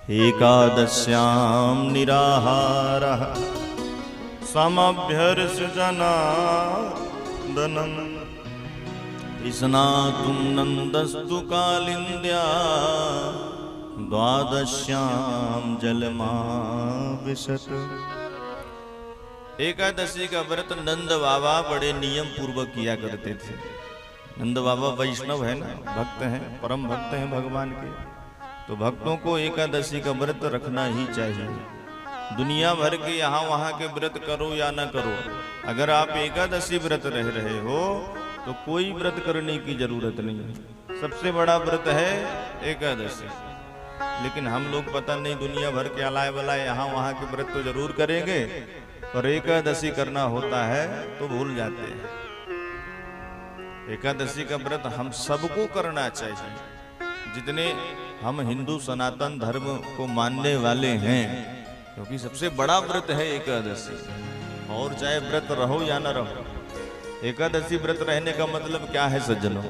एकादश्यां निराहारः समभ्यर्ष्य जनार्दनम् स्नातुं नन्दस्तु कालिन्द्या द्वादश्यां जलमाविशत्। एकादशी का व्रत नंद बाबा बड़े नियम पूर्वक किया करते थे। नंद बाबा वैष्णव है ना, भक्त हैं, परम भक्त हैं भगवान के, तो भक्तों को एकादशी का व्रत रखना ही चाहिए। दुनिया भर के यहाँ वहाँ के व्रत करो या ना करो, अगर आप एकादशी व्रत रह रहे हो तो कोई व्रत करने की जरूरत नहीं है। सबसे बड़ा व्रत है एकादशी। लेकिन हम लोग पता नहीं दुनिया भर के अलाए बलाए यहाँ वहाँ के व्रत तो जरूर करेंगे, पर एकादशी करना होता है तो भूल जाते हैं। एकादशी का व्रत हम सबको करना चाहिए। जितने हम हिंदू सनातन धर्म को मानने वाले हैं, क्योंकि सबसे बड़ा व्रत है एकादशी। और चाहे व्रत रहो या ना रहो, एकादशी व्रत रहने का मतलब क्या है सज्जनों?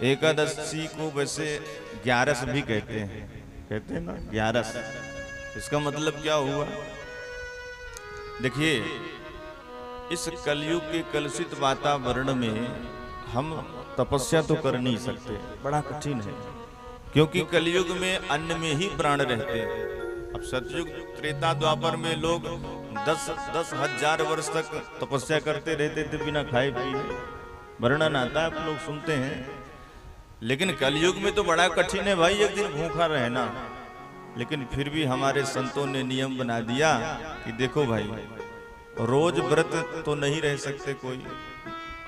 एकादशी को वैसे 11 भी कहते हैं ना, 11। इसका मतलब क्या हुआ? देखिए, इस कलयुग के कलुषित वातावरण में हम तपस्या तो कर नहीं सकते, बड़ा कठिन है, क्योंकि कलयुग में अन्न में ही प्राण रहते हैं। अब सतयुग त्रेता द्वापर में लोग 10,000 वर्ष तक तपस्या करते रहते थे बिना खाए पिए, वर्णन आता है, आप लोग सुनते हैं। लेकिन कलयुग में तो बड़ा कठिन है भाई एक दिन भूखा रहना। लेकिन फिर भी हमारे संतों ने नियम बना दिया कि देखो भाई, रोज व्रत तो नहीं रह सकते, कोई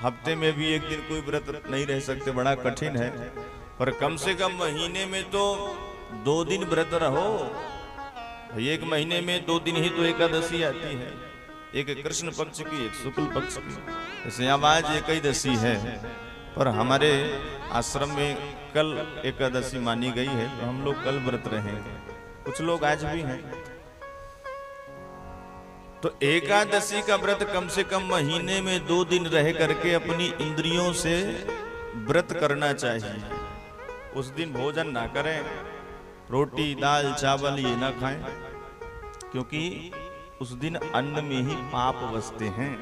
हफ्ते में भी एक दिन कोई व्रत नहीं रह सकते, बड़ा कठिन है, पर कम से कम महीने में तो 2 दिन व्रत रहो। एक महीने में 2 दिन ही तो एकादशी आती है, एक कृष्ण पक्ष की, एक शुक्ल पक्ष की। जैसे आज एकादशी है, पर हमारे आश्रम में कल एकादशी मानी गई है, तो हम लोग कल व्रत रहेंगे। कुछ लोग आज भी हैं। तो एकादशी का व्रत कम से कम महीने में 2 दिन रह करके अपनी इंद्रियों से व्रत करना चाहिए। उस दिन भोजन ना करें, रोटी दाल चावल ये ना खाएं, क्योंकि उस दिन अन्न में ही पाप बसते हैं।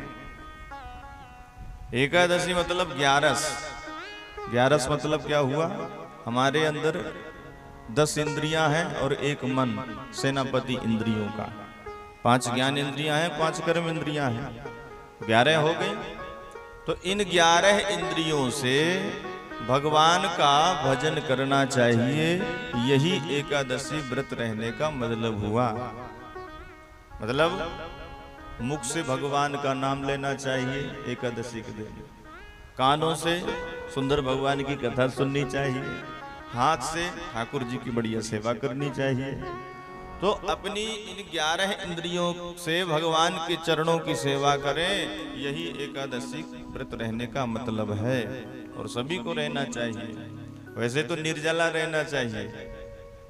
एकादशी मतलब 11 मतलब क्या हुआ? हमारे अंदर 10 इंद्रियां हैं और एक मन, सेनापति इंद्रियों का। 5 ज्ञान इंद्रियां हैं, 5 कर्म इंद्रियां हैं, 11 हो गई। तो इन 11 इंद्रियों से भगवान का भजन करना चाहिए। यही एकादशी व्रत रहने का मतलब हुआ। मतलब मुख से भगवान का नाम लेना चाहिए एकादशी के दिन, कानों से सुंदर भगवान की कथा सुननी चाहिए, हाथ से ठाकुर जी की बढ़िया सेवा करनी चाहिए। तो अपनी इन 11 इंद्रियों से भगवान के चरणों की सेवा करें, यही एकादशी व्रत रहने का मतलब है। और सभी को रहना चाहिए। वैसे तो निर्जला रहना चाहिए,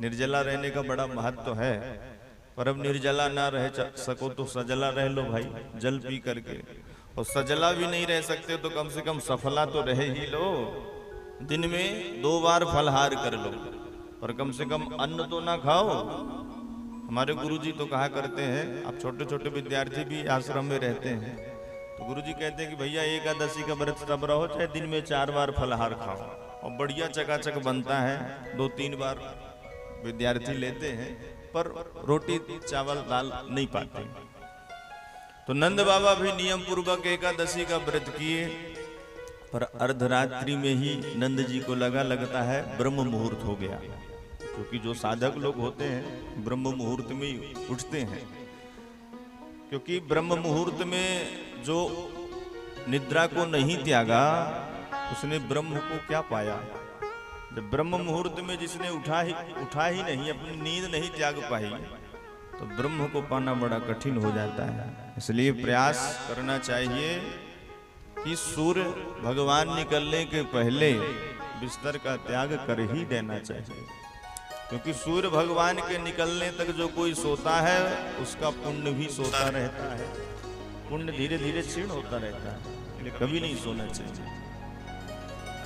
निर्जला रहने का बड़ा महत्व है, पर अब निर्जला ना रह सको तो सजला रह लो भाई, जल पी करके। और सजला भी नहीं रह सकते तो कम से कम सफला तो रह ही लो। दिन में 2 बार फलहार कर लो, पर कम से कम अन्न तो ना खाओ। हमारे गुरुजी तो कहा करते हैं, अब छोटे छोटे विद्यार्थी भी आश्रम में रहते हैं, तो गुरुजी कहते हैं कि भैया एकादशी का व्रत तब रहो चाहे दिन में 4 बार फलहार खाओ, और बढ़िया चकाचक बनता है। 2-3 बार विद्यार्थी लेते हैं, पर रोटी चावल दाल नहीं पाते। तो नंद बाबा भी नियम पूर्वक एकादशी का व्रत किए, पर अर्धरात्रि में ही नंद जी को लगता है ब्रह्म मुहूर्त हो गया, क्योंकि जो साधक लोग होते हैं ब्रह्म मुहूर्त में ही उठते हैं। क्योंकि ब्रह्म मुहूर्त में जो निद्रा को नहीं त्यागा, उसने ब्रह्म को क्या पाया? जब ब्रह्म मुहूर्त में जिसने उठा ही नहीं, अपनी नींद नहीं त्याग पाई, तो ब्रह्म को पाना बड़ा कठिन हो जाता है। इसलिए प्रयास करना चाहिए कि सूर्य भगवान निकलने के पहले बिस्तर का त्याग कर ही देना चाहिए, क्योंकि सूर्य भगवान के निकलने तक जो कोई सोता है उसका पुण्य भी सोता रहता है। पुण्य धीरे धीरे क्षीण होता रहता है, इसलिए कभी नहीं सोना चाहिए।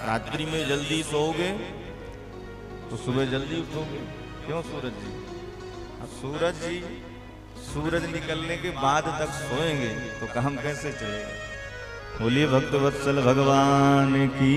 रात्रि में जल्दी सोओगे तो सुबह जल्दी उठोगे। क्यों सूरज जी? अब सूरज निकलने के बाद तक सोएंगे तो काम कैसे चलेगा। बोलिए भक्त वत्सल भगवान की।